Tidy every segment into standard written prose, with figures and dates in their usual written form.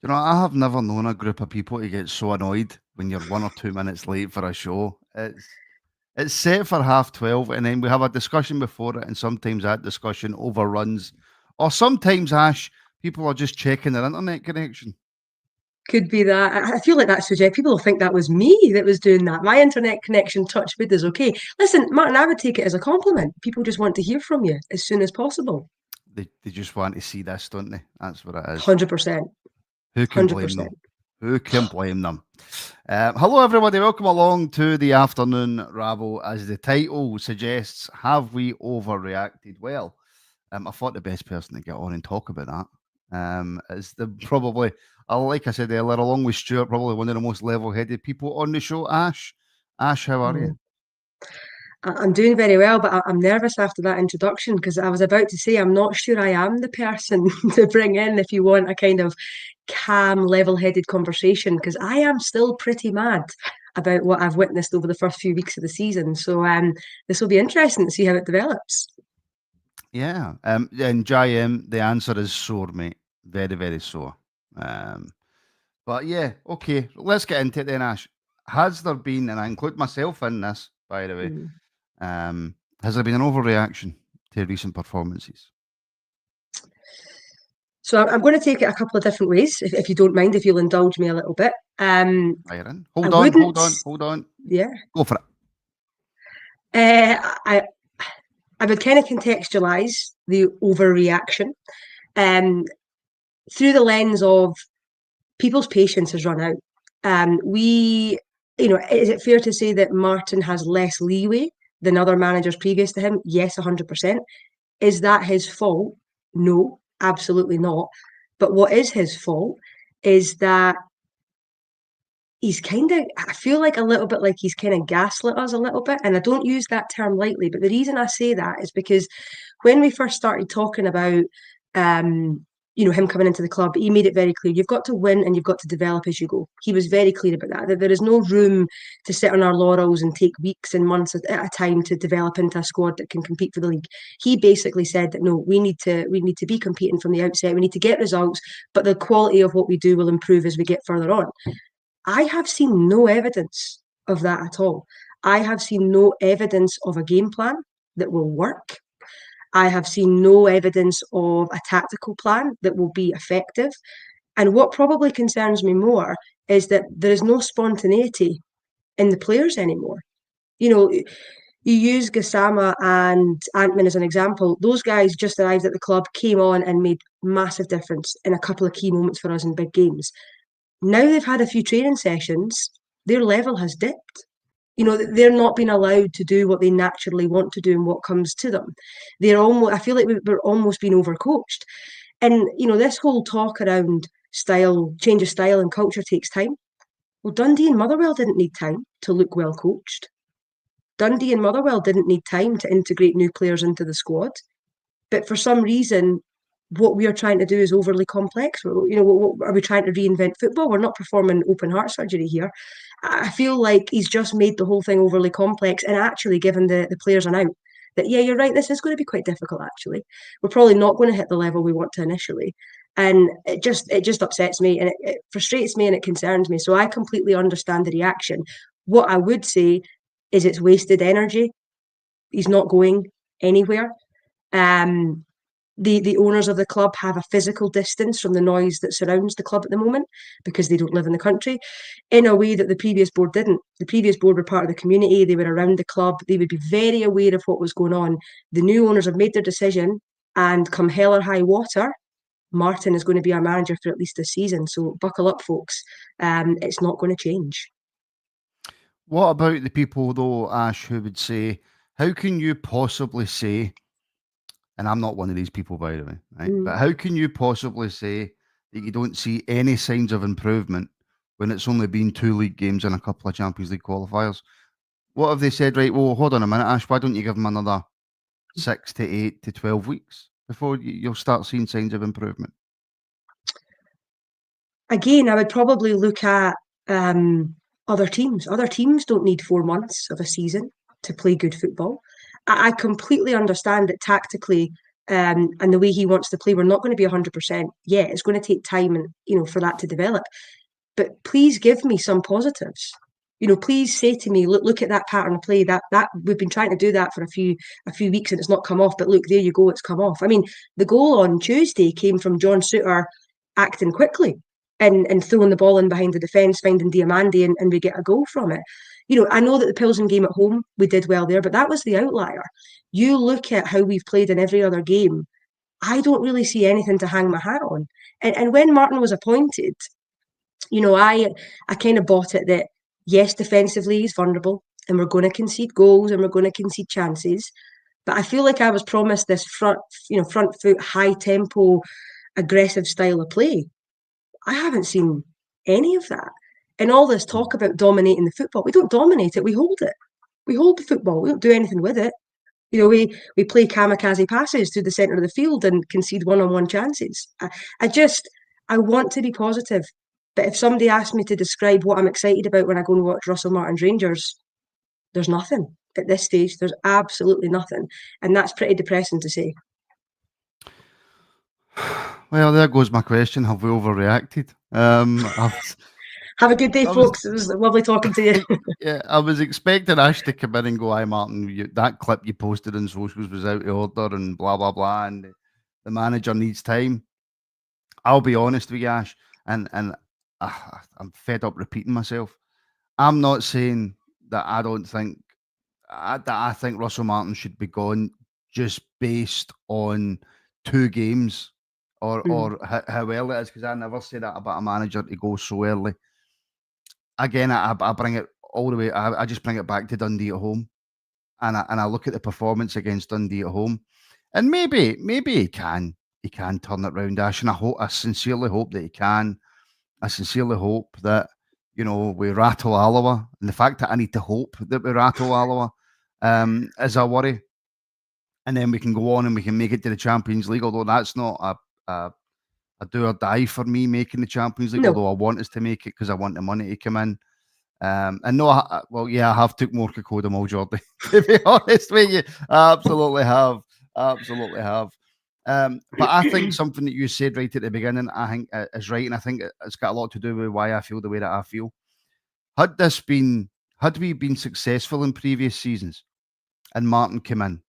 You know, I have never known a group of people to get so annoyed when you're 1 or 2 minutes late for a show. It's set for 12:30, and then we have a discussion before it, and sometimes that discussion overruns. Or sometimes, Ash, people are just checking their internet connection. Could be that. I feel like that suggests people will think that was me that was doing that. My internet connection, touch wood, is okay. Listen, Martin, I would take it as a compliment. People just want to hear from you as soon as possible. They just want to see this, don't they? That's what it is. 100%. Who can blame 100%. them? Who can blame them? Hello, everybody. Welcome along to the afternoon rabble. As the title suggests, have we overreacted? Well, I thought the best person to get on and talk about that is probably, like I said earlier, along with Stuart, probably one of the most level-headed people on the show, Ash. Ash, how are you? I'm doing very well, but I'm nervous after that introduction because I was about to say I'm not sure I am the person to bring in if you want a kind of calm, level-headed conversation, because I am still pretty mad about what I've witnessed over the first few weeks of the season. So this will be interesting to see how it develops. Yeah. And JM, the answer is sore, mate. Very, very sore. But yeah, okay. Let's get into it then, Ash. Has there been, and I include myself in this, by the way, has there been an overreaction to recent performances? So I'm going to take it a couple of different ways, if you don't mind, if you'll indulge me a little bit. Hold on. Yeah. Go for it. I would kind of contextualise the overreaction through the lens of people's patience has run out. Is it fair to say that Martin has less leeway than other managers previous to him? Yes, 100%. Is that his fault? No, absolutely not. But what is his fault is that he's I feel like a little bit like he's kind of gaslit us a little bit. And I don't use that term lightly, but the reason I say that is because when we first started talking about, him coming into the club, he made it very clear, you've got to win and you've got to develop as you go. He was very clear about that there is no room to sit on our laurels and take weeks and months at a time to develop into a squad that can compete for the league. He basically said that, no, we need to be competing from the outset. We need to get results, but the quality of what we do will improve as we get further on. I have seen no evidence of that at all. I have seen no evidence of a game plan that will work. I have seen no evidence of a tactical plan that will be effective. And what probably concerns me more is that there is no spontaneity in the players anymore. You know, you use Gassama and Antman as an example. Those guys just arrived at the club, came on and made massive difference in a couple of key moments for us in big games. Now they've had a few training sessions, their level has dipped. They're not being allowed to do what they naturally want to do and what comes to them. I feel like we're almost being overcoached. And, this whole talk around change of style and culture takes time. Well, Dundee and Motherwell didn't need time to look well coached. Dundee and Motherwell didn't need time to integrate new players into the squad. But for some reason, what we are trying to do is overly complex. Are we trying to reinvent football? We're not performing open heart surgery here. I feel like he's just made the whole thing overly complex and actually given the players an out. That, yeah, you're right, this is going to be quite difficult, actually. We're probably not going to hit the level we want to initially. And it just upsets me and it frustrates me and it concerns me. So I completely understand the reaction. What I would say is it's wasted energy. He's not going anywhere. The owners of the club have a physical distance from the noise that surrounds the club at the moment because they don't live in the country, in a way that the previous board didn't. The previous board were part of the community. They were around the club. They would be very aware of what was going on. The new owners have made their decision, and come hell or high water, Martin is going to be our manager for at least this season. So buckle up, folks. It's not going to change. What about the people, though, Ash, who would say, how can you possibly say, and I'm not one of these people, by the way, right? But how can you possibly say that you don't see any signs of improvement when it's only been 2 league games and a couple of Champions League qualifiers? What have they said? Right, well, hold on a minute, Ash, why don't you give them another 6 to 8 to 12 weeks before you'll start seeing signs of improvement? Again, I would probably look at other teams. Other teams don't need 4 months of a season to play good football. I completely understand that tactically and the way he wants to play, we're not going to be 100%. Yeah, it's going to take time and, for that to develop. But please give me some positives. Please say to me, look at that pattern of play. That we've been trying to do that for a few weeks and it's not come off. But look, there you go, it's come off. I mean, the goal on Tuesday came from John Souttar acting quickly and throwing the ball in behind the defence, finding Diamandi, and we get a goal from it. I know that the Pilsen game at home, we did well there, but that was the outlier. You look at how we've played in every other game, I don't really see anything to hang my hat on. And when Martin was appointed, I kind of bought it that, yes, defensively he's vulnerable and we're going to concede goals and we're going to concede chances. But I feel like I was promised this front foot, high tempo, aggressive style of play. I haven't seen any of that. And all this talk about dominating the football, we don't dominate it, we hold it. We hold the football, we don't do anything with it. We play kamikaze passes through the centre of the field and concede one-on-one chances. I want to be positive. But if somebody asks me to describe what I'm excited about when I go and watch Russell Martin's Rangers, there's nothing. At this stage, there's absolutely nothing. And that's pretty depressing to say. Well, there goes my question. Have we overreacted? Have a good day, folks. It was lovely talking to you. Yeah, I was expecting Ash to come in and go, "Aye, Martin, that clip you posted on socials was out of order and blah, blah, blah, and the manager needs time." I'll be honest with you, Ash, and I'm fed up repeating myself. I'm not saying that I don't think that I think Russell Martin should be gone just based on 2 games or how well it is, because I never say that about a manager to go so early. Again, I bring it all the way. I just bring it back to Dundee at home, and I look at the performance against Dundee at home, and maybe he can turn it round, Ash, and I sincerely hope that he can. I sincerely hope that we rattle Alloa, and the fact that I need to hope that we rattle Alloa is a worry, and then we can go on and we can make it to the Champions League. Although that's not a do or die for me making the Champions League. No. Although I want us to make it because I want the money to come in. And no, I have took more Cocodamol, Jordy. To be honest with you, I absolutely have. But I think something that you said right at the beginning, I think is right, and I think it's got a lot to do with why I feel the way that I feel. Had we been successful in previous seasons, and Martin came in,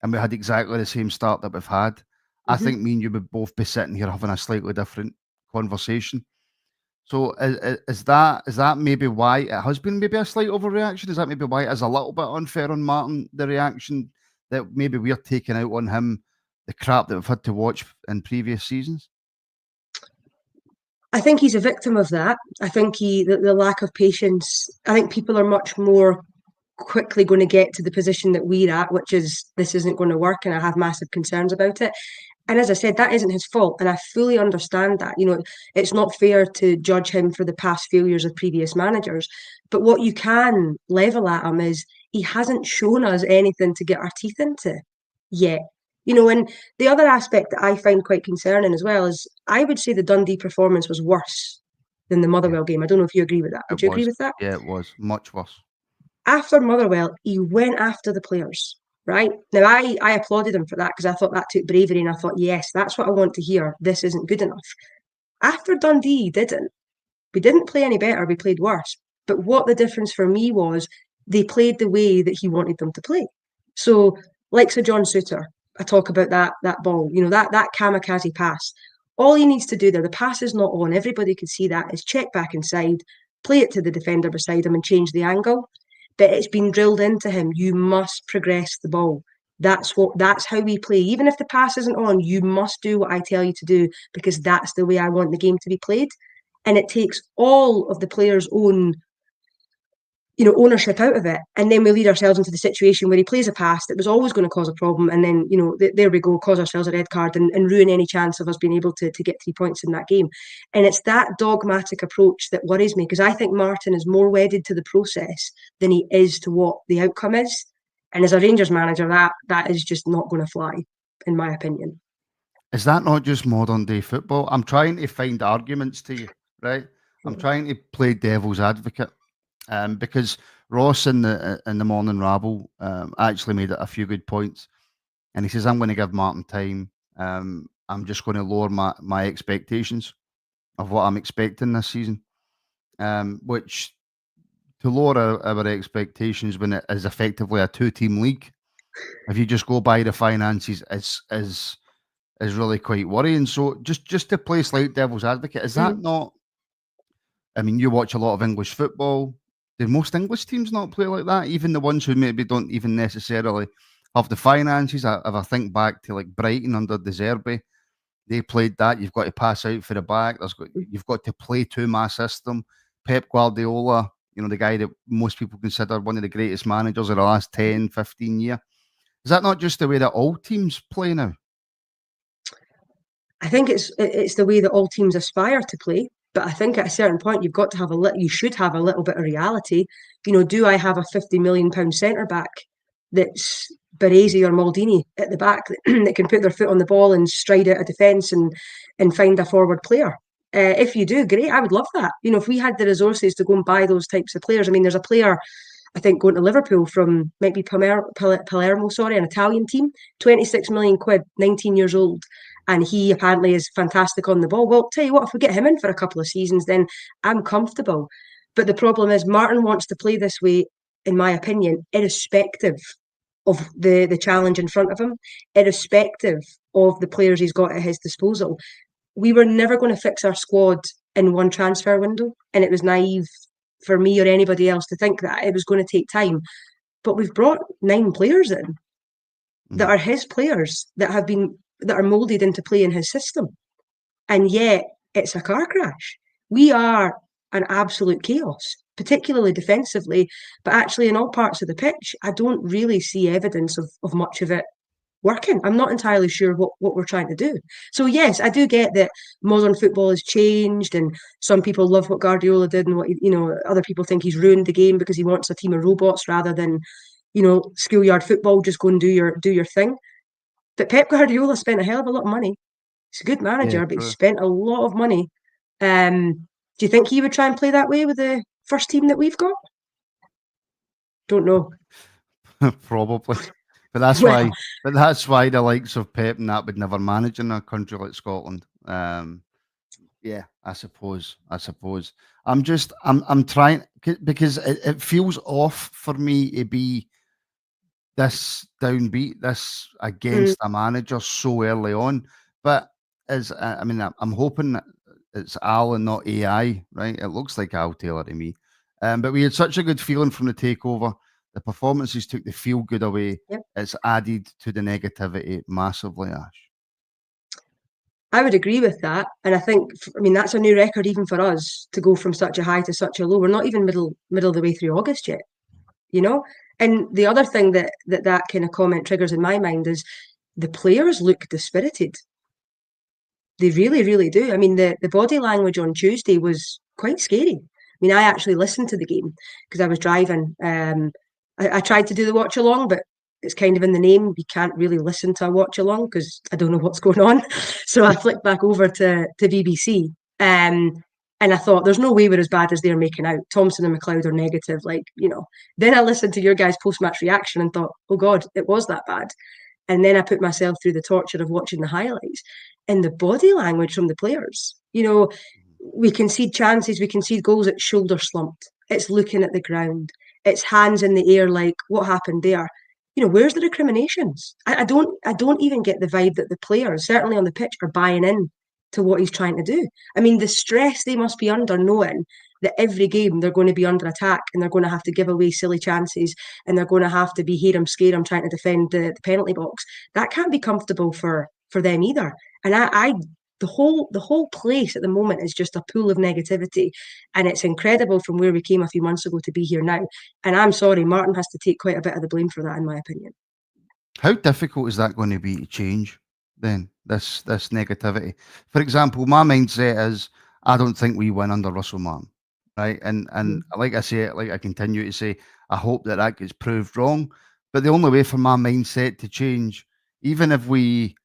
and we had exactly the same start that we've had, I think me and you would both be sitting here having a slightly different conversation. So is that maybe why it has been maybe a slight overreaction? Is that maybe why it is a little bit unfair on Martin, the reaction that maybe we're taking out on him, the crap that we've had to watch in previous seasons? I think he's a victim of that. I think the lack of patience. I think people are much more quickly going to get to the position that we're at, which is this isn't going to work, and I have massive concerns about it. And as I said, that isn't his fault, and I fully understand that. It's not fair to judge him for the past failures of previous managers. But what you can level at him is he hasn't shown us anything to get our teeth into yet. And the other aspect that I find quite concerning as well is I would say the Dundee performance was worse than the Motherwell game. I don't know if you agree with that. Would you agree with that? Yeah, it was much worse. After Motherwell, he went after the players. Right? Now, I applauded him for that because I thought that took bravery, and I thought, yes, that's what I want to hear. This isn't good enough. After Dundee didn't. We didn't play any better. We played worse. But what the difference for me was they played the way that he wanted them to play. So, like Sir John Souttar, I talk about that ball, that kamikaze pass. All he needs to do there, the pass is not on. Everybody can see that, is check back inside, play it to the defender beside him and change the angle. But it's been drilled into him. You must progress the ball. That's how we play. Even if the pass isn't on, you must do what I tell you to do because that's the way I want the game to be played. And it takes all of the players' own, ownership out of it. And then we lead ourselves into the situation where he plays a pass that was always going to cause a problem. And then, there we go, cause ourselves a red card and ruin any chance of us being able to get 3 points in that game. And it's that dogmatic approach that worries me because I think Martin is more wedded to the process than he is to what the outcome is. And as a Rangers manager, that is just not going to fly, in my opinion. Is that not just modern day football? I'm trying to find arguments to you, right? I'm trying to play devil's advocate. Because Ross in the morning rabble actually made a few good points, and he says I'm going to give Martin time. I'm just going to lower my expectations of what I'm expecting this season, which to lower our expectations when it is effectively a two-team league, if you just go by the finances, is really quite worrying. So just to play slight devil's advocate, is that Mm. not? I mean, you watch a lot of English football. Do most English teams not play like that? Even the ones who maybe don't even necessarily have the finances. If I think back to like Brighton under De Zerbi, they played that. You've got to pass out for the back. You've got to play to my system. Pep Guardiola, the guy that most people consider one of the greatest managers of the last 10, 15 years. Is that not just the way that all teams play now? I think it's the way that all teams aspire to play. But I think at a certain point you've got to have you should have a little bit of reality. Do I have a £50 million centre back that's Baresi or Maldini at the back that can put their foot on the ball and stride out a defence and find a forward player? If you do, great. I would love that. If we had the resources to go and buy those types of players. I mean, there's a player I think going to Liverpool from might be Palermo, sorry, an Italian team, 26 million quid, 19 years old. And he apparently is fantastic on the ball. Well, tell you what, if we get him in for a couple of seasons, then I'm comfortable. But the problem is Martin wants to play this way, in my opinion, irrespective of the challenge in front of him, irrespective of the players he's got at his disposal. We were never going to fix our squad in one transfer window, and it was naive for me or anybody else to think that it was going to take time. But we've brought 9 players in that are his players that are moulded into playing his system. And yet it's a car crash. We are an absolute chaos, particularly defensively, but actually in all parts of the pitch, I don't really see evidence of much of it working. I'm not entirely sure what we're trying to do. So yes, I do get that modern football has changed and some people love what Guardiola did and what other people think he's ruined the game because he wants a team of robots rather than schoolyard football, just go and do your thing. But Pep Guardiola spent a hell of a lot of money. He's a good manager, but he spent a lot of money. Do you think he would try and play that way with the first team that we've got? Don't know. Probably. But that's Well, why the likes of Pep and that would never manage in a country like Scotland. Yeah, I suppose. I'm trying because it feels off for me to be this downbeat, this against a manager so early on. But I'm hoping that it's Al and not AI, right? It looks like Al Taylor to me. But we had such a good feeling from the takeover. The performances took the feel good away. Yep. It's added to the negativity massively, Ash. I would agree with that. And I think, that's a new record even for us to go from such a high to such a low. We're not even middle of the way through August yet, And the other thing that kind of comment triggers in my mind is the players look dispirited. They really, really do. I mean, the body language on Tuesday was quite scary. I actually listened to the game because I was driving. I tried to do the watch along, but it's kind of in the name. You can't really listen to a watch along because I don't know what's going on. So I flicked back over to BBC. And I thought, there's no way we're as bad as they're making out. Thompson and McLeod are negative, Then I listened to your guys' post-match reaction and thought, oh God, it was that bad. And then I put myself through the torture of watching the highlights and the body language from the players. We concede chances, we concede goals, it's shoulder slumped. It's looking at the ground. It's hands in the air like, what happened there? Where's the recriminations? I don't even get the vibe that the players, certainly on the pitch, are buying in to what he's trying to do. I mean, the stress they must be under knowing that every game they're going to be under attack and they're going to have to give away silly chances and they're going to have to be here I'm scared I'm trying to defend the penalty box. That can't be comfortable for them either. And the whole place at the moment is just a pool of negativity, and it's incredible from where we came a few months ago to be here now. And I'm sorry, Martin has to take quite a bit of the blame for that, in my opinion. How difficult is that going to be to change then, this negativity? For example, my mindset is I don't think we win under Russell Martin, right? And like I say, like I continue to say, I hope that gets proved wrong. But the only way for my mindset to change, even if we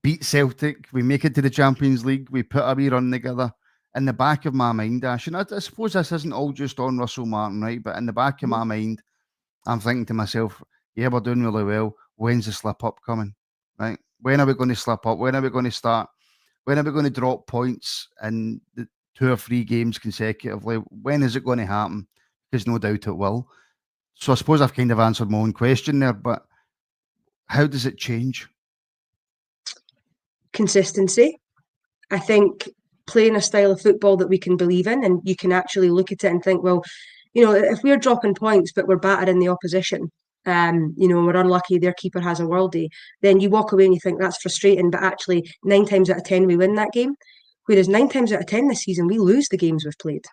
beat Celtic, we make it to the Champions League, we put a wee run together, in the back of my mind, Ash, and I suppose this isn't all just on Russell Martin, right? But in the back of my mind, I'm thinking to myself, yeah, we're doing really well. When's the slip up coming, right? When are we going to slip up? When are we going to start? When are we going to drop points in the 2 or 3 games consecutively? When is it going to happen? Because no doubt it will. So I suppose I've kind of answered my own question there, but how does it change? Consistency. I think playing a style of football that we can believe in, and you can actually look at it and think, well, if we're dropping points but we're battered in the opposition, we're unlucky, their keeper has a worldie, then you walk away and you think that's frustrating, but actually 9 times out of 10 we win that game. Whereas 9 times out of 10 this season we lose the games we've played.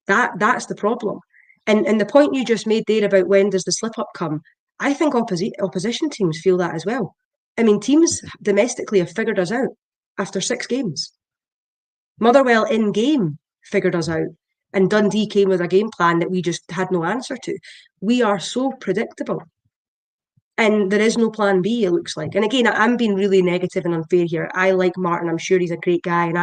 That's the problem. And the point you just made there about when does the slip up come, I think opposition teams feel that as well. I mean, teams domestically have figured us out after 6 games. Motherwell in game figured us out, and Dundee came with a game plan that we just had no answer to. We are so predictable. And there is no plan B, it looks like. And again, I'm being really negative and unfair here. I like Martin. I'm sure he's a great guy. And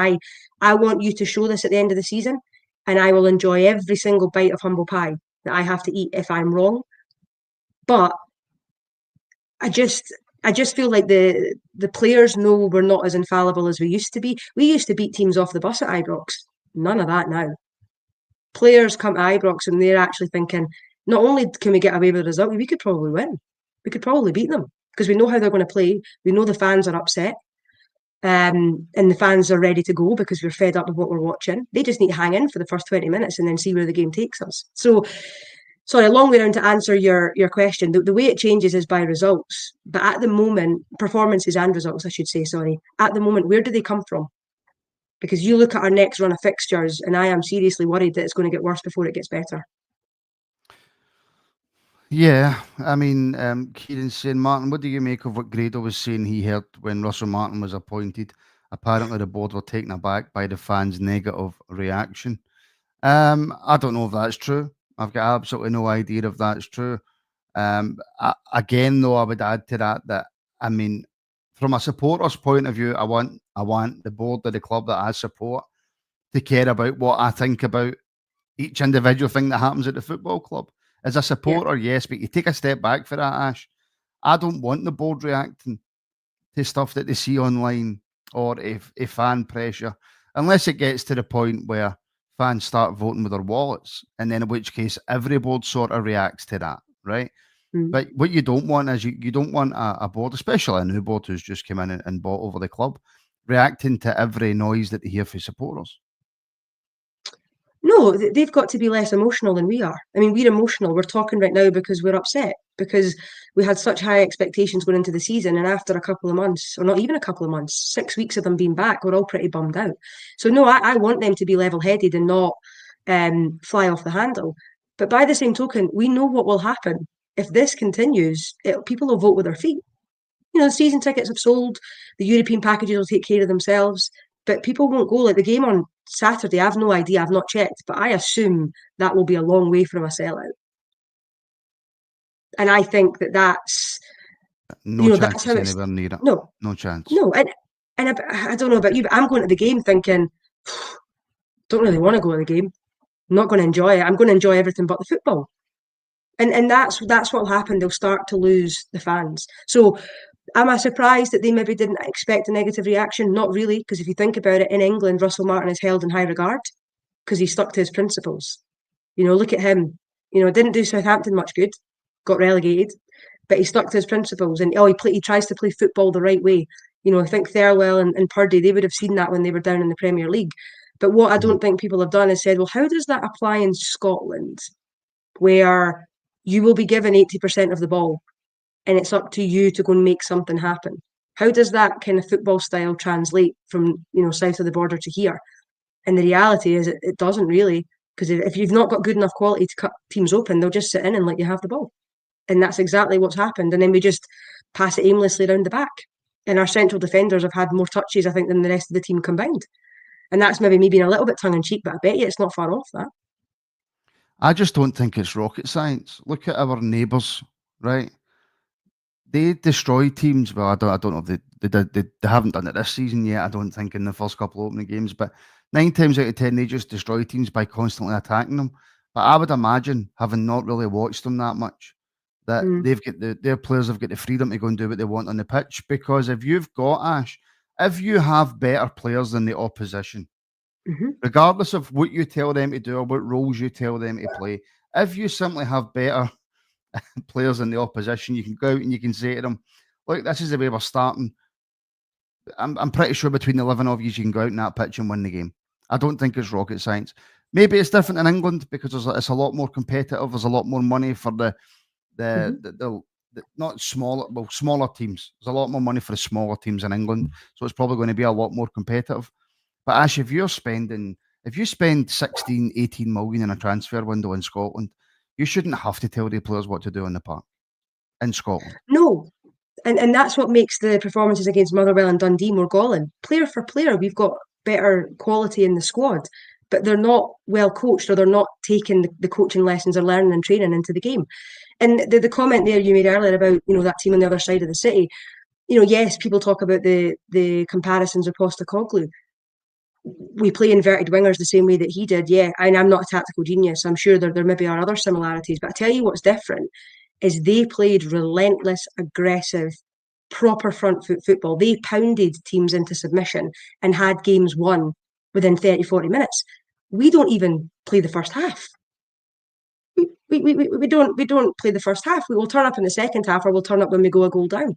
I want you to show this at the end of the season. And I will enjoy every single bite of humble pie that I have to eat if I'm wrong. But I just feel like the players know we're not as infallible as we used to be. We used to beat teams off the bus at Ibrox. None of that now. Players come to Ibrox and they're actually thinking, not only can we get away with a result, we could probably win. We could probably beat them because we know how they're going to play. We know the fans are upset. And the fans are ready to go because we're fed up with what we're watching. They just need to hang in for the first 20 minutes and then see where the game takes us. So, sorry, a long way around to answer your question. The way it changes is by results. But at the moment, performances and results, I should say, sorry. At the moment, where do they come from? Because you look at our next run of fixtures and I am seriously worried that it's going to get worse before it gets better. Yeah, I mean, Kieran's saying, Martin, what do you make of what Grado was saying he heard when Russell Martin was appointed? Apparently, the board were taken aback by the fans' negative reaction. I don't know if that's true. I've got absolutely no idea if that's true. Again, though, I would add to that I mean, from a supporter's point of view, I want the board of the club that I support to care about what I think about each individual thing that happens at the football club. As a supporter, yes, but you take a step back for that, Ash. I don't want the board reacting to stuff that they see online or if fan pressure, unless it gets to the point where fans start voting with their wallets, and then in which case every board sort of reacts to that, right? But what you don't want is you don't want a board, especially a new board who's just come in and bought over the club, reacting to every noise that they hear from supporters. No, they've got to be less emotional than we are. I mean, we're emotional. We're talking right now because we're upset, because we had such high expectations going into the season. And after a couple of months, or not even a couple of months, 6 weeks of them being back, we're all pretty bummed out. So, no, I want them to be level headed and not fly off the handle. But by the same token, we know what will happen. If this continues, people will vote with their feet. The season tickets have sold, the European packages will take care of themselves, but people won't go. Like the game on Saturday, I've no idea, I've not checked, but I assume that will be a long way from a sellout. And I think that's No chance that's how it's anywhere near it. No chance. No, and I don't know about you, but I'm going to the game thinking, don't really want to go to the game. I'm not going to enjoy it. I'm going to enjoy everything but the football. And that's what will happen. They'll start to lose the fans. So am I surprised that they maybe didn't expect a negative reaction? Not really, because if you think about it, in England, Russell Martin is held in high regard because he stuck to his principles. Look at him. Didn't do Southampton much good, got relegated, but he stuck to his principles and he tries to play football the right way. I think Thirlwell and Purdy, they would have seen that when they were down in the Premier League. But what I don't think people have done is said, well, how does that apply in Scotland, where you will be given 80% of the ball and it's up to you to go and make something happen? How does that kind of football style translate from, south of the border to here? And the reality is it doesn't really, because if you've not got good enough quality to cut teams open, they'll just sit in and let you have the ball. And that's exactly what's happened. And then we just pass it aimlessly around the back. And our central defenders have had more touches, I think, than the rest of the team combined. And that's maybe me being a little bit tongue-in-cheek, but I bet you it's not far off that. I just don't think it's rocket science. Look at our neighbours, right? They destroy teams. Well, I don't know if they haven't done it this season yet. I don't think in the first couple of opening games, but 9 times out of 10 they just destroy teams by constantly attacking them. But I would imagine, having not really watched them that much, that they've got their players have got the freedom to go and do what they want on the pitch. Because if you have better players than the opposition, regardless of what you tell them to do or what roles you tell them to play, if you simply have better players than the opposition, you can go out and you can say to them, look, this is the way we're starting. I'm pretty sure between the 11 of you can go out in that pitch and win the game. I don't think it's rocket science. Maybe it's different in England because it's a lot more competitive. There's a lot more money for the not smaller teams. There's a lot more money for the smaller teams in England, so it's probably going to be a lot more competitive. But Ash, if you spend 16, 18 million in a transfer window in Scotland, you shouldn't have to tell the players what to do in the park in Scotland. No. And that's what makes the performances against Motherwell and Dundee more galling. Player for player, we've got better quality in the squad, but they're not well coached, or they're not taking the coaching lessons or learning and training into the game. And the comment there you made earlier about, that team on the other side of the city, yes, people talk about the comparisons with Postecoglou. We play inverted wingers the same way that he did, yeah. And I'm not a tactical genius. I'm sure there maybe are other similarities, but I tell you what's different is they played relentless, aggressive, proper front foot football. They pounded teams into submission and had games won within 30, 40 minutes. We don't even play the first half. We don't play the first half. We will turn up in the second half, or we'll turn up when we go a goal down.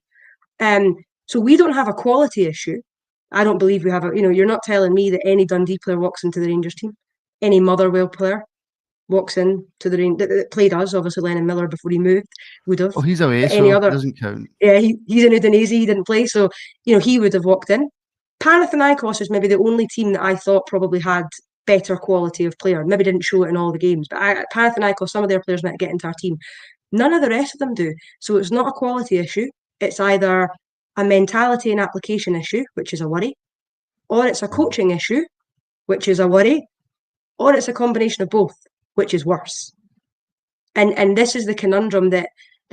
So we don't have a quality issue. I don't believe we have you're not telling me that any Dundee player walks into the Rangers team, any Motherwell player walks in to the Rangers that played us. Obviously, Lennon Miller before he moved would have. Oh, he's away, so it doesn't count. Yeah, he's in Udinese. He didn't play, so he would have walked in. Panathinaikos is maybe the only team that I thought probably had better quality of player. Maybe didn't show it in all the games, but Panathinaikos, some of their players might get into our team. None of the rest of them do. So it's not a quality issue. It's either a mentality and application issue, which is a worry, or it's a coaching issue, which is a worry, or it's a combination of both, which is worse. And this is the conundrum that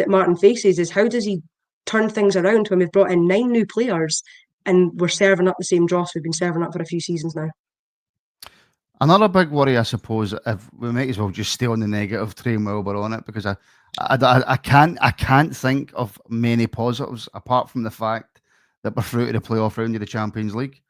Martin faces, is how does he turn things around when we've brought in 9 new players and we're serving up the same dross we've been serving up for a few seasons now. Another big worry, I suppose, if we might as well just stay on the negative train while we're on it, because I can't think of many positives apart from the fact that we're through to the playoff round of the Champions League,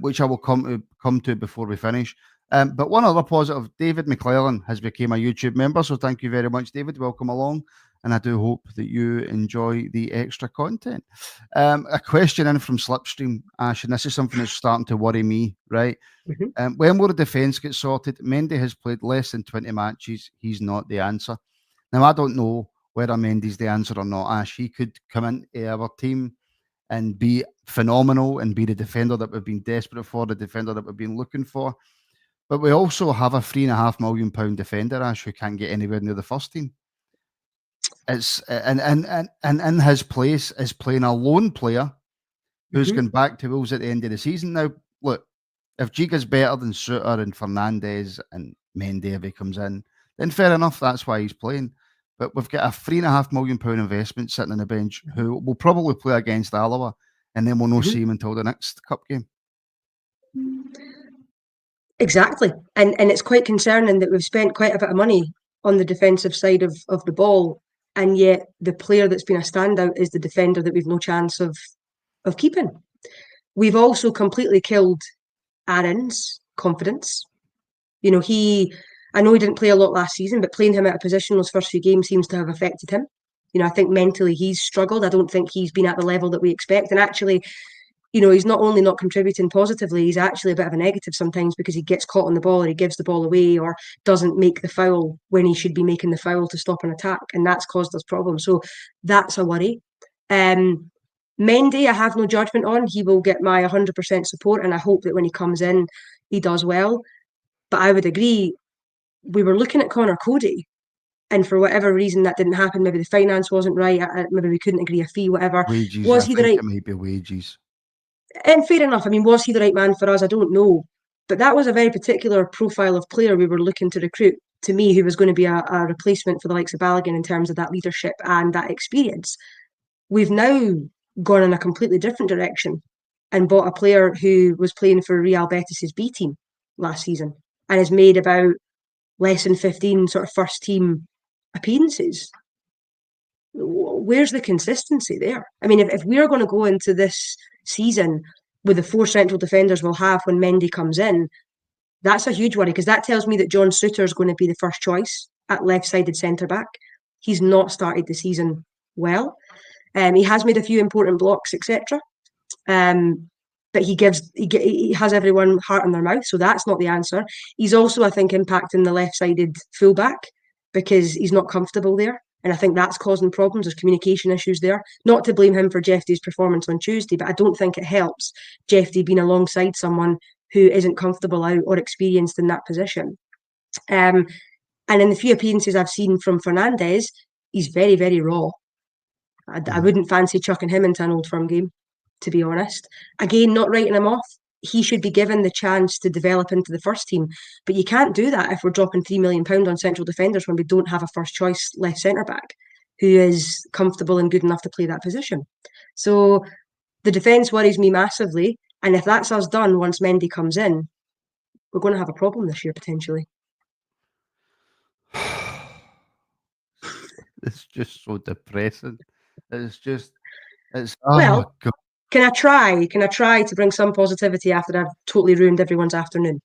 which I will come to before we finish. But one other positive, David McClellan has become a YouTube member, so thank you very much, David. Welcome along, and I do hope that you enjoy the extra content. A question in from Slipstream, Ash, and this is something that's starting to worry me, right? When will the defence get sorted? Mendy has played less than 20 matches. He's not the answer. Now, I don't know whether Mendy's the answer or not, Ash. He could come into our team and be phenomenal and be the defender that we've been desperate for, the defender that we've been looking for. But we also have a £3.5 million defender, Ash, who can't get anywhere near the first team. It's and in his place is playing a lone player who's gone back to Wolves at the end of the season. Now, look, if Giga's better than Suter and Fernandez and Mendy if he comes in, then fair enough, that's why he's playing. But we've got a £3.5 million investment sitting on the bench who will probably play against Alloa, and then we'll not see him until the next cup game. Exactly. And it's quite concerning that we've spent quite a bit of money on the defensive side of the ball, and yet the player that's been a standout is the defender that we've no chance of keeping. We've also completely killed Aaron's confidence. I know he didn't play a lot last season, but playing him out of position those first few games seems to have affected him. I think mentally he's struggled. I don't think he's been at the level that we expect. And actually, he's not only not contributing positively, he's actually a bit of a negative sometimes because he gets caught on the ball or he gives the ball away or doesn't make the foul when he should be making the foul to stop an attack. And that's caused us problems. So that's a worry. Mendy, I have no judgment on. He will get my 100% support, and I hope that when he comes in, he does well. But I would agree, we were looking at Connor Cody, and for whatever reason that didn't happen. Maybe the finance wasn't right. Maybe we couldn't agree a fee, whatever. Wages, was he the right? It might be wages. And fair enough. I mean, was he the right man for us? I don't know. But that was a very particular profile of player we were looking to recruit, to me, who was going to be a replacement for the likes of Balogun in terms of that leadership and that experience. We've now gone in a completely different direction and bought a player who was playing for Real Betis's B team last season and has made about less than 15 sort of first team appearances. where's the consistency there? I mean, if we're going to go into this season with the 4 central defenders we'll have when Mendy comes in, that's a huge worry, because that tells me that John Souttar is going to be the first choice at left-sided centre-back. He's not started the season well. He has made a few important blocks, etc. But he has everyone heart in their mouth, so that's not the answer. He's also, I think, impacting the left-sided fullback because he's not comfortable there. And I think that's causing problems. There's communication issues there. Not to blame him for Jeffrey's performance on Tuesday, but I don't think it helps Jeffrey being alongside someone who isn't comfortable out or experienced in that position. And in the few appearances I've seen from Fernandes, he's very, very raw. I wouldn't fancy chucking him into an Old Firm game, to be honest. Again, not writing him off. He should be given the chance to develop into the first team. But you can't do that if we're dropping £3 million on central defenders when we don't have a first choice left centre-back who is comfortable and good enough to play that position. So the defence worries me massively. And if that's us done once Mendy comes in, we're going to have a problem this year, potentially. It's just so depressing. It's well, God. Can I try to bring some positivity after I've totally ruined everyone's afternoon?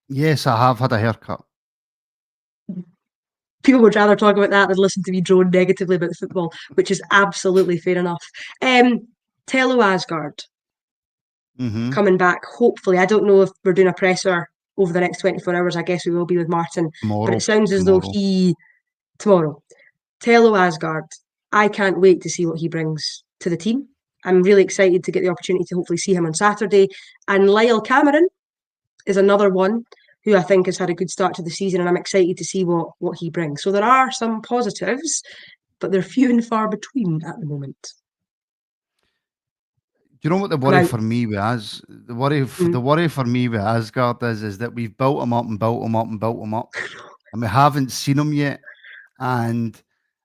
Yes, I have had a haircut. People would rather talk about that than listen to me drone negatively about the football, which is absolutely fair enough. Tello Asgard coming back, hopefully. I don't know if we're doing a presser over the next 24 hours. I guess we will be with Martin. Tomorrow, but it sounds as though tomorrow. Tello Asgard, I can't wait to see what he brings to the team. I'm really excited to get the opportunity to hopefully see him on Saturday. And Lyle Cameron is another one who I think has had a good start to the season, and I'm excited to see what he brings. So there are some positives, but they're few and far between at the moment. Do you know what the worry for me was? The worry for me with Asgard is that we've built him up and built him up and built him up, and we haven't seen him yet. And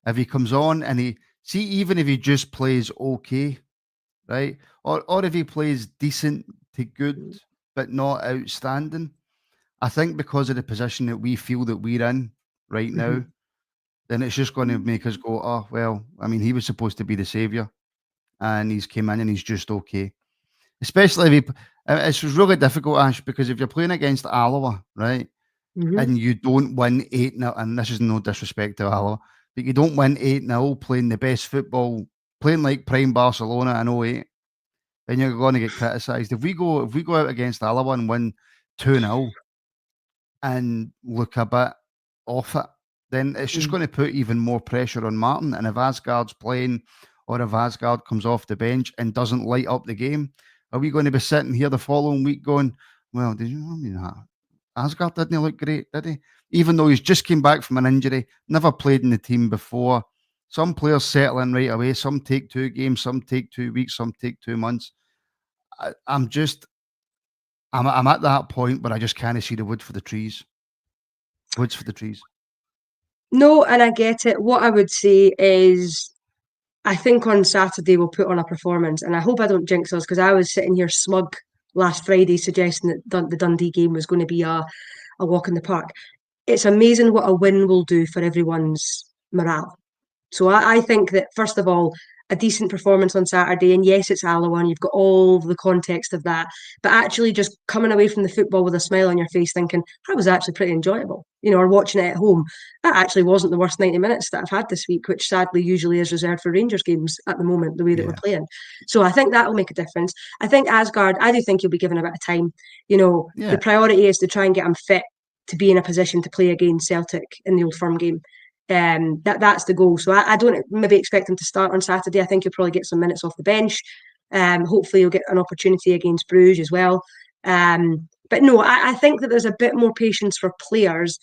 if he comes on and even if he just plays okay, right, or if he plays decent to good but not outstanding, I think because of the position that we feel that we're in right now, then it's just going to make us go, oh well. I mean, he was supposed to be the saviour, and he's came in and he's just okay. Especially if it's really difficult, Ash, because if you're playing against Alloa, right, and you don't win 8-0, and this is no disrespect to Alloa, but you don't win 8-0 playing the best football, playing like prime Barcelona in 08, then you're going to get criticised. If we go out against Alloa and win 2-0 and look a bit off it, then it's just going to put even more pressure on Martin. And if Asgard's playing, or if Asgard comes off the bench and doesn't light up the game, are we going to be sitting here the following week going, well, did you know that? Asgard didn't look great, did he? Even though he's just came back from an injury, never played in the team before. Some players settle in right away. Some take 2 games, some take 2 weeks, some take 2 months. I'm at that point where I just can't see the wood for the trees. Woods for the trees. No, and I get it. What I would say is, I think on Saturday we'll put on a performance, and I hope I don't jinx us, because I was sitting here smug last Friday suggesting that the Dundee game was going to be a walk in the park. It's amazing what a win will do for everyone's morale. So I think that, first of all, a decent performance on Saturday, and yes, it's Alloa, and you've got all the context of that, but actually just coming away from the football with a smile on your face thinking, that was actually pretty enjoyable, or watching it at home. That actually wasn't the worst 90 minutes that I've had this week, which sadly usually is reserved for Rangers games at the moment, the way that we're playing. So I think that will make a difference. I think Asgard, I do think he'll be given a bit of time. The priority is to try and get him fit to be in a position to play against Celtic in the Old Firm game. That's the goal. So I don't maybe expect him to start on Saturday. I think he'll probably get some minutes off the bench. Hopefully he'll get an opportunity against Bruges as well. But no, I think that there's a bit more patience for players.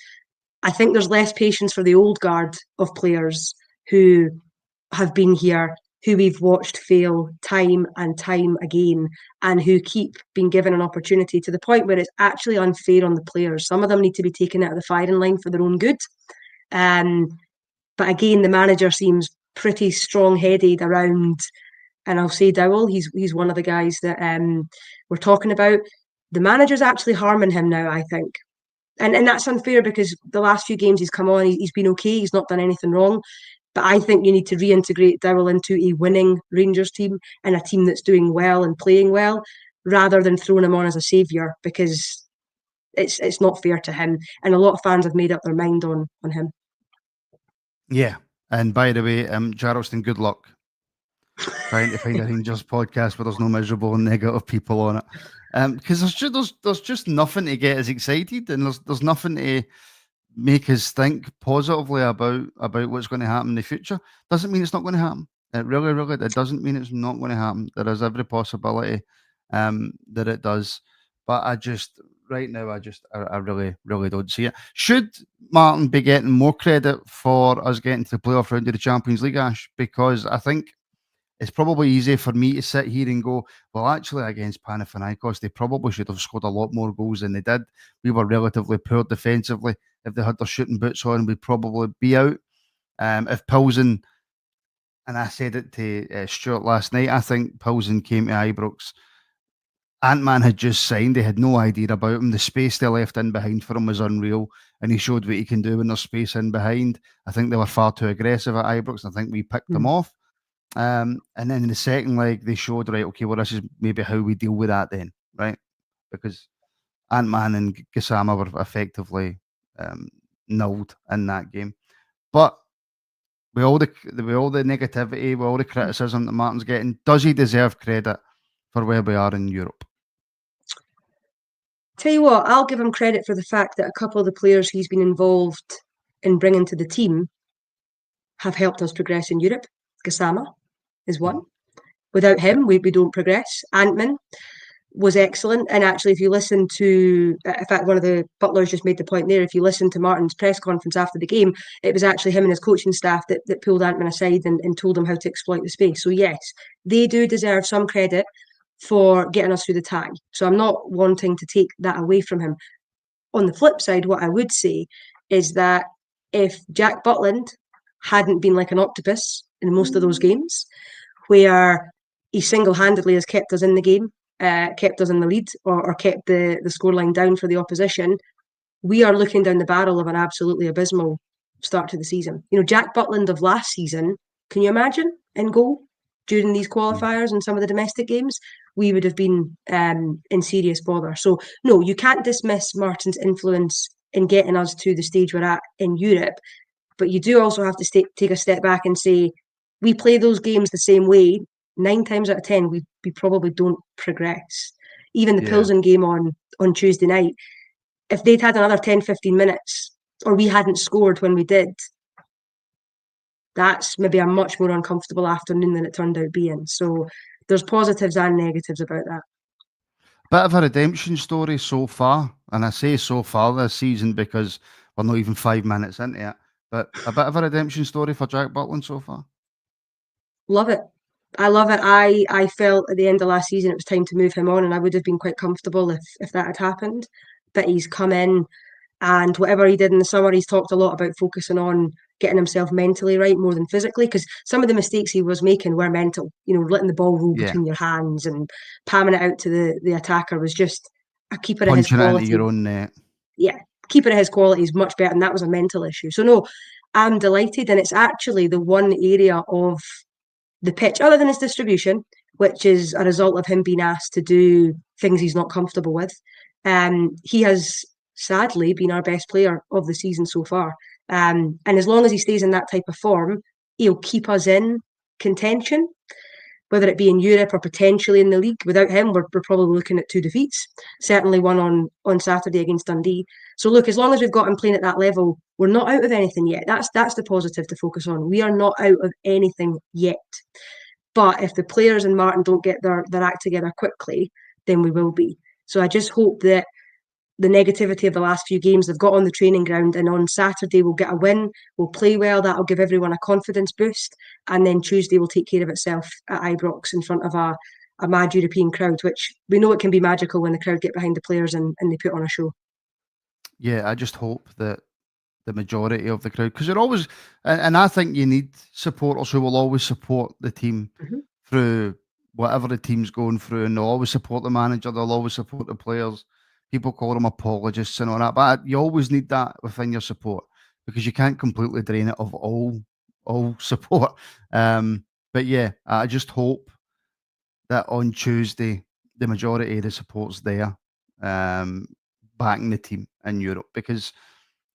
I think there's less patience for the old guard of players who have been here, who we've watched fail time and time again, and who keep being given an opportunity to the point where it's actually unfair on the players. Some of them need to be taken out of the firing line for their own good. But again, the manager seems pretty strong-headed around, and I'll say Dowell, he's one of the guys that we're talking about. The manager's actually harming him now, I think. And that's unfair, because the last few games he's come on, he's been okay, he's not done anything wrong. But I think you need to reintegrate Dowell into a winning Rangers team and a team that's doing well and playing well, rather than throwing him on as a saviour, because it's not fair to him. And a lot of fans have made up their mind on him. Yeah. And by the way, Jarlston, good luck trying to find a Rangers podcast where there's no miserable and negative people on it. Because there's just nothing to get us excited, and there's nothing to make us think positively about what's going to happen in the future. Doesn't mean it's not going to happen. It really, it doesn't mean it's not going to happen. There is every possibility that it does. But right now, I really don't see it. Should Martin be getting more credit for us getting to the playoff round of the Champions League, Ash? Because I think it's probably easy for me to sit here and go, well, actually, against Panathinaikos, they probably should have scored a lot more goals than they did. We were relatively poor defensively. If they had their shooting boots on, we'd probably be out. If Pilsen, and I said it to Stuart last night, I think Pilsen came to Ibrox. Ant-Man had just signed. They had no idea about him. The space they left in behind for him was unreal, and he showed what he can do when there's space in behind. I think they were far too aggressive at Ibrox. I think we picked them off. And then in the second leg, they showed, right, okay, well, this is maybe how we deal with that then, right? Because Ant-Man and Gassama were effectively nulled in that game. But with all the negativity, with all the criticism that Martin's getting, does he deserve credit for where we are in Europe? Tell you what, I'll give him credit for the fact that a couple of the players he's been involved in bringing to the team have helped us progress in Europe. Gassama is one. Without him, we don't progress. Antman was excellent. And actually, if you listen to, in fact, one of the butlers just made the point there, if you listen to Martin's press conference after the game, it was actually him and his coaching staff that pulled Antman aside and told him how to exploit the space. So yes, they do deserve some credit for getting us through the tie. So I'm not wanting to take that away from him. On the flip side, what I would say is that if Jack Butland hadn't been like an octopus in most of those games, where he single-handedly has kept us in the game, kept us in the lead, or kept the scoreline down for the opposition, we are looking down the barrel of an absolutely abysmal start to the season. You know, Jack Butland of last season, can you imagine, in goal during these qualifiers and some of the domestic games? We would have been in serious bother. So, no, you can't dismiss Martin's influence in getting us to the stage we're at in Europe, but you do also have to take a step back and say, we play those games the same way. 9 times out of 10, we probably don't progress. Even the Pilsen game on Tuesday night, if they'd had another 10, 15 minutes, or we hadn't scored when we did, that's maybe a much more uncomfortable afternoon than it turned out being. So there's positives and negatives about that. Bit of a redemption story so far. And I say so far this season because we're not even 5 minutes into it. But a bit of a redemption story for Jack Butland so far. Love it. I love it. I felt at the end of last season it was time to move him on, and I would have been quite comfortable if that had happened. But he's come in, and whatever he did in the summer, he's talked a lot about focusing on getting himself mentally right more than physically, because some of the mistakes he was making were mental. You know, letting the ball roll between your hands and palming it out to the attacker was just a keeper of his quality. Punching it into your own net. Yeah, keeper of his quality is much better, and that was a mental issue. So no, I'm delighted, and it's actually the one area of the pitch, other than his distribution, which is a result of him being asked to do things he's not comfortable with. He has sadly been our best player of the season so far. And as long as he stays in that type of form, he'll keep us in contention, whether it be in Europe or potentially in the league. Without him, we're probably looking at 2 defeats, certainly one on Saturday against Dundee. So look, as long as we've got him playing at that level, we're not out of anything yet. That's the positive to focus on. We are not out of anything yet. But if the players and Martin don't get their act together quickly, then we will be. So I just hope that the negativity of the last few games, they've got on the training ground, and on Saturday we'll get a win, we'll play well, that'll give everyone a confidence boost, and then Tuesday will take care of itself at Ibrox in front of a mad European crowd, which we know it can be magical when the crowd get behind the players and they put on a show. Yeah, I just hope that the majority of the crowd, because they're always, and I think you need supporters who will always support the team through whatever the team's going through, and they'll always support the manager, they'll always support the players. People call them apologists and all that, but you always need that within your support, because you can't completely drain it of all all support. But yeah, I just hope that on Tuesday the majority of the support's there, um, backing the team in Europe, because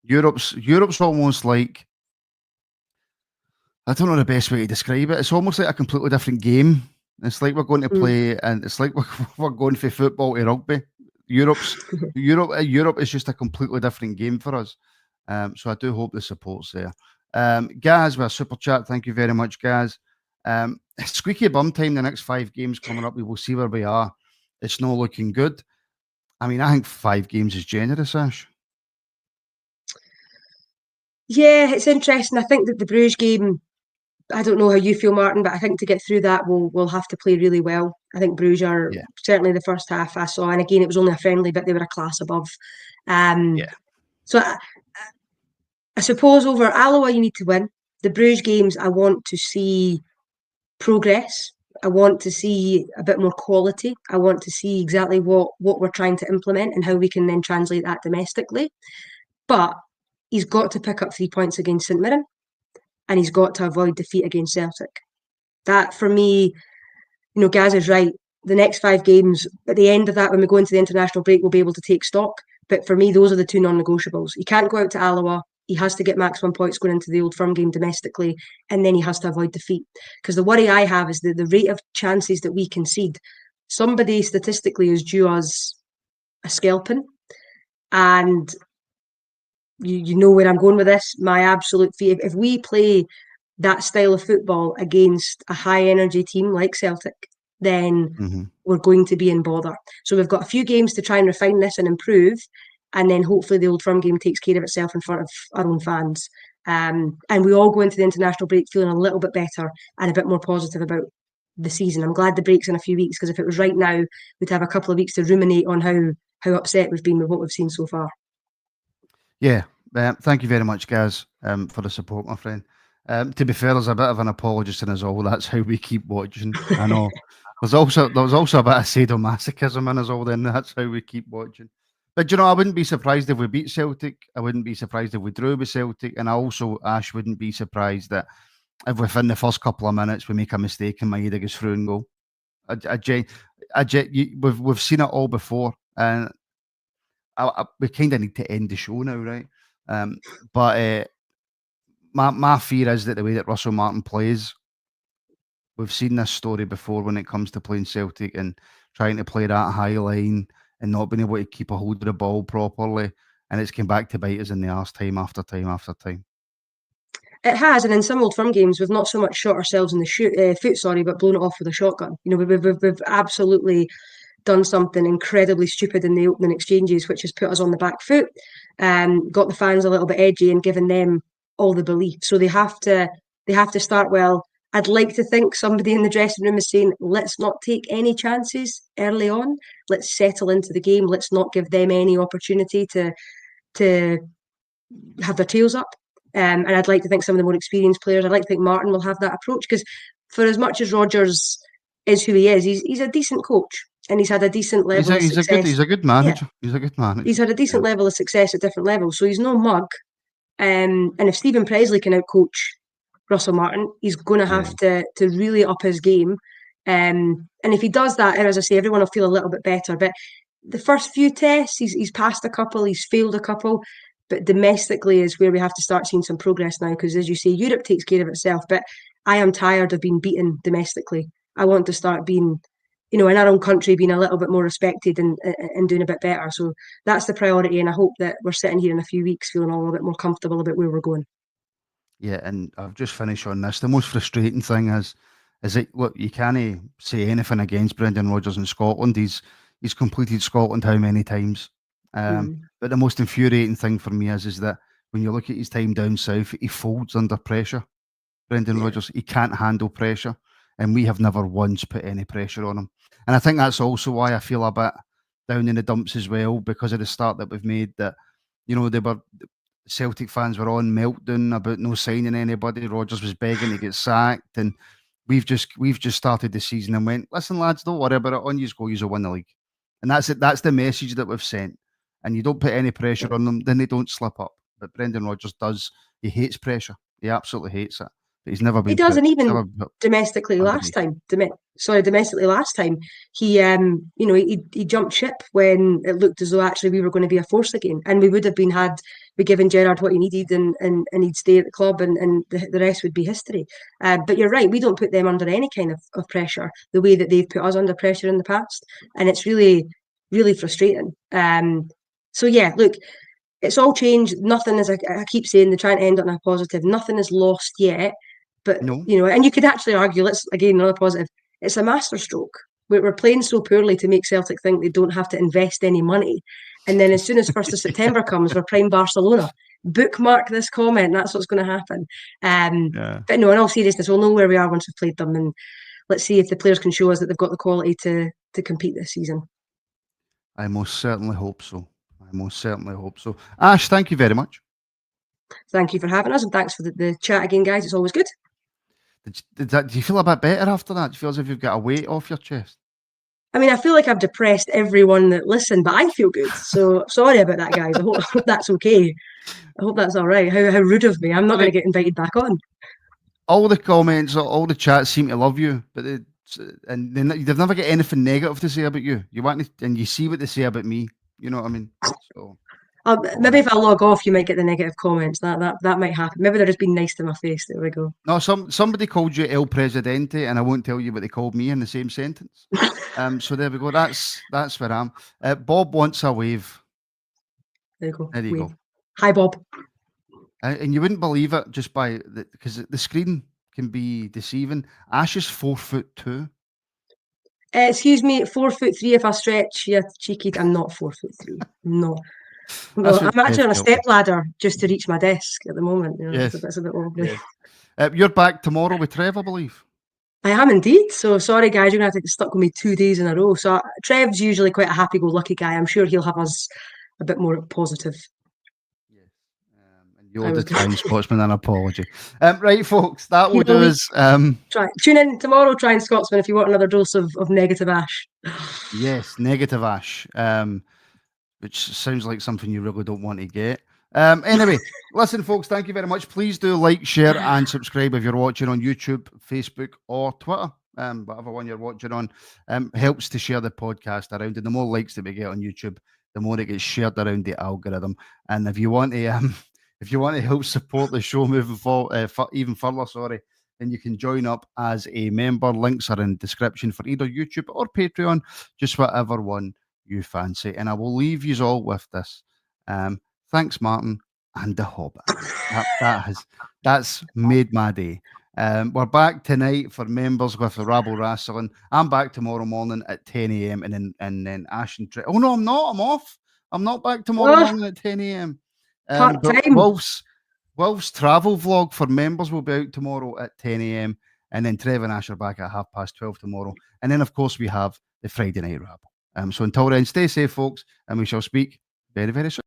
Europe's almost like, I don't know the best way to describe it. It's almost like a completely different game. It's like we're going to Mm. play, and it's like we're going from football to rugby. Europe's Europe is just a completely different game for us. So I do hope the support's there. Gaz, with a super chat, thank you very much, Gaz. Squeaky bum time. The next 5 games coming up, we will see where we are. It's not looking good. I mean, I think 5 games is generous, Ash. Yeah, it's interesting. I think that the Bruges game, I don't know how you feel, Martin, but I think to get through that, we'll have to play really well. I think Bruges are Yeah, certainly the first half I saw, and again, it was only a friendly, but they were a class above. Um, yeah. so I suppose over Alloa, you need to win. The Bruges games, I want to see progress. I want to see a bit more quality. I want to see exactly what we're trying to implement and how we can then translate that domestically. But he's got to pick up 3 points against St Mirren, and he's got to avoid defeat against Celtic. That for me, Gaz is right. The next 5 games, at the end of that, when we go into the international break, we'll be able to take stock. But for me, those are the two non-negotiables. He can't go out to Alloa. He has to get maximum points going into the Old Firm game domestically, and then he has to avoid defeat. Because the worry I have is that the rate of chances that we concede, somebody statistically is due us a scalping, and you know where I'm going with this. My absolute fear, if we play that style of football against a high energy team like Celtic, then Hmm. we're going to be in bother. So we've got a few games to try and refine this and improve, and then hopefully the Old Firm game takes care of itself in front of our own fans. And we all go into the international break feeling a little bit better and a bit more positive about the season. I'm glad the break's in a few weeks, because if it was right now, we'd have a couple of weeks to ruminate on how upset we've been with what we've seen so far. Yeah, thank you very much, guys, for the support, my friend. To be fair, there's a bit of an apologist in us all. That's how we keep watching. I know. There was also a bit of sadomasochism in us all. Then that's how we keep watching. But I wouldn't be surprised if we beat Celtic. I wouldn't be surprised if we drew with Celtic, and I also, Ash, wouldn't be surprised that if within the first couple of minutes we make a mistake and Maeda goes through and goal. We've seen it all before, and we kind of need to end the show now, right? Um, but my fear is that the way that Russell Martin plays, we've seen this story before when it comes to playing Celtic and trying to play that high line and not being able to keep a hold of the ball properly, and it's come back to bite us in the arse time after time after time. It has, and in some Old Firm games, we've not so much shot ourselves in the foot, but blown it off with a shotgun. We've absolutely done something incredibly stupid in the opening exchanges, which has put us on the back foot, got the fans a little bit edgy, and given them all the belief. So they have to start well. I'd like to think somebody in the dressing room is saying, let's not take any chances early on. Let's settle into the game. Let's not give them any opportunity to have their tails up. And I'd like to think some of the more experienced players, I'd like to think Martin will have that approach, because for as much as Rodgers is who he is, he's a decent coach, and he's had a decent He's level a of he's a good success. he's a good Yeah, manager. He's a good he's manager. had a Yeah, decent level of success at different levels. So he's no mug. And if Stephen Presley can outcoach Russell Martin, he's going to yeah, have to really up his game. And if he does that, and as I say, everyone will feel a little bit better. But the first few tests, he's passed a couple, he's failed a couple. But domestically is where we have to start seeing some progress now, because as you say, Europe takes care of itself. But I am tired of being beaten domestically. I want to start being, in our own country, being a little bit more respected and doing a bit better. So that's the priority. And I hope that we're sitting here in a few weeks feeling all a little bit more comfortable about where we're going. yeah. And I've just finished on this. The most frustrating thing is that, look, you can't say anything against Brendan Rodgers in Scotland. He's completed Scotland how many times? Mm. But the most infuriating thing for me is that when you look at his time down south, he folds under pressure. Brendan Yeah. Rodgers, he can't handle pressure, and we have never once put any pressure on him. And I think that's also why I feel a bit down in the dumps as well, because of the start that we've made. That they were Celtic fans were on meltdown about no signing anybody. Rodgers was begging to get sacked, and we've just started the season and went, listen, lads, don't worry about it. On you go, you'll win the league, and that's it. That's the message that we've sent. And you don't put any pressure on them, then they don't slip up. But Brendan Rodgers does. He hates pressure. He absolutely hates it. but he's never He been. doesn't even domestically under last time. Domestically last time he he jumped ship when it looked as though actually we were going to be a force again, and we would have been had we given Gerrard what he needed, and he'd stay at the club, and the rest would be history. But you're right, we don't put them under any kind of pressure the way that they've put us under pressure in the past, and it's really, really frustrating. So yeah, look, it's all changed. Nothing is, I keep saying, they're trying to end on a positive. Nothing is lost yet. But, No. And you could actually argue, let's, again, another positive, it's a masterstroke. We're playing so poorly to make Celtic think they don't have to invest any money. And then as soon as 1st of September comes, we're prime Barcelona. Bookmark this comment. That's what's going to happen. But no, in all seriousness, we'll know where we are once we've played them. And let's see if the players can show us that they've got the quality to compete this season. I most certainly hope so. Ash, thank you very much. Thank you for having us, and thanks for the chat again, guys. It's always good. Do you feel a bit better after that? Do you feel as if you've got a weight off your chest? I mean, I feel like I've depressed everyone that listened, but I feel good. So sorry about that, guys. I hope that's okay. I hope that's all right. How rude of me. I'm not going to get invited back on. All the comments, all the chats seem to love you, but they've never got anything negative to say about you. And you see what they say about me. You know what I mean? So maybe if I log off, you might get the negative comments. That might happen. Maybe they're just being nice to my face. There we go. No, somebody called you El Presidente, and I won't tell you what they called me in the same sentence. So there we go. That's where I am. Bob wants a wave. There you go. There you go. Hi, Bob. And you wouldn't believe it just because the screen can be deceiving. Ash is 4'2". Excuse me, 4'3" if I stretch. Yeah, cheeky. I'm not 4'3". No. Well, I'm actually on a step ladder just to reach my desk at the moment. Yes. It's a bit wobbly. Yes. You're back tomorrow with Trev, I believe. I am indeed. So sorry, guys, you're going to have to get stuck with me 2 days in a row. So Trev's usually quite a happy-go-lucky guy. I'm sure he'll have us a bit more positive. Yes. And you're the time Scotsman, an apology. Right, folks, that will do us. Tune in tomorrow, Try and Scotsman, if you want another dose of negative Ash. Yes, negative Ash. Which sounds like something you really don't want to get. Anyway, listen, folks, thank you very much. Please do like, share, and subscribe if you're watching on YouTube, Facebook, or Twitter. Whatever one you're watching on, helps to share the podcast around. And the more likes that we get on YouTube, the more it gets shared around the algorithm. And if you want to help support the show moving forward, even further, then you can join up as a member. Links are in the description for either YouTube or Patreon, just whatever one you fancy. And I will leave you all with this. Thanks, Martin and the Hobbit. That's made my day. We're back tonight for members with the Rabble Wrestling. I'm back tomorrow morning at 10 a.m. and then Ash and Trey. Oh no, I'm not. I'm off. I'm not back tomorrow morning at 10 a.m. Wolf's travel vlog for members will be out tomorrow at 10 a.m. And then Trev and Ash are back at 12:30 tomorrow. And then, of course, we have the Friday Night Rabble. So until then, stay safe, folks, and we shall speak very, very soon.